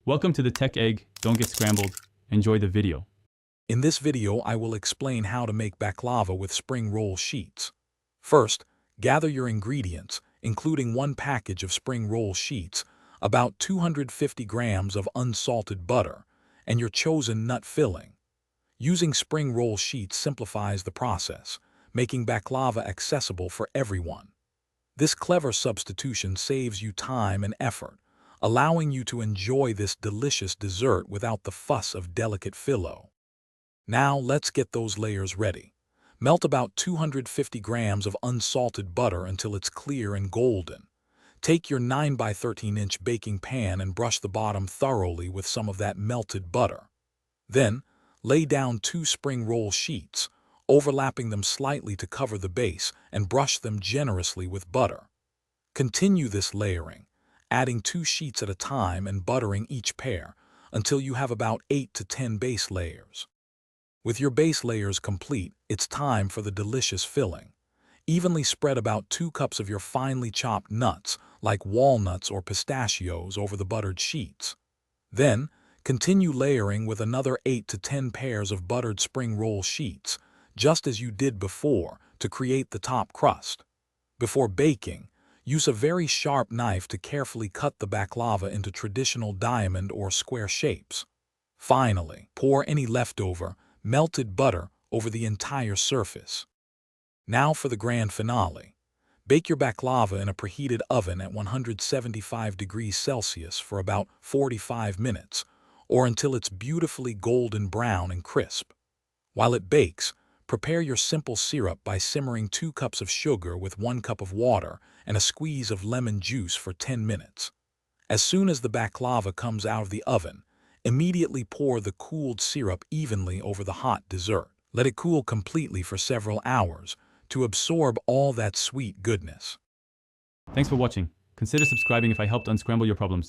Welcome to the Tech Egg. Don't get scrambled. Enjoy the video. In this video, I will explain how to make baklava with spring roll sheets. First, gather your ingredients, including 1 package of spring roll sheets, about 250 grams of unsalted butter, and your chosen nut filling. Using spring roll sheets simplifies the process, making baklava accessible for everyone. This clever substitution saves you time and effort, allowing you to enjoy this delicious dessert without the fuss of delicate phyllo. Now let's get those layers ready. Melt about 250 grams of unsalted butter until it's clear and golden. Take your 9 by 13 inch baking pan and brush the bottom thoroughly with some of that melted butter. Then, lay down 2 spring roll sheets, overlapping them slightly to cover the base, and brush them generously with butter. Continue this layering, adding 2 sheets at a time and buttering each pair until you have about 8 to 10 base layers. With your base layers complete, it's time for the delicious filling. Evenly spread about 2 cups of your finely chopped nuts, like walnuts or pistachios, over the buttered sheets. Then, continue layering with another 8 to 10 pairs of buttered spring roll sheets, just as you did before, to create the top crust. Before baking, use a very sharp knife to carefully cut the baklava into traditional diamond or square shapes. Finally, pour any leftover, melted butter over the entire surface. Now for the grand finale. Bake your baklava in a preheated oven at 175 degrees Celsius for about 45 minutes, or until it's beautifully golden brown and crisp. While it bakes, prepare your simple syrup by simmering 2 cups of sugar with 1 cup of water and a squeeze of lemon juice for 10 minutes. As soon as the baklava comes out of the oven, immediately pour the cooled syrup evenly over the hot dessert. Let it cool completely for several hours to absorb all that sweet goodness. Thanks for watching. Consider subscribing if I helped unscramble your problems.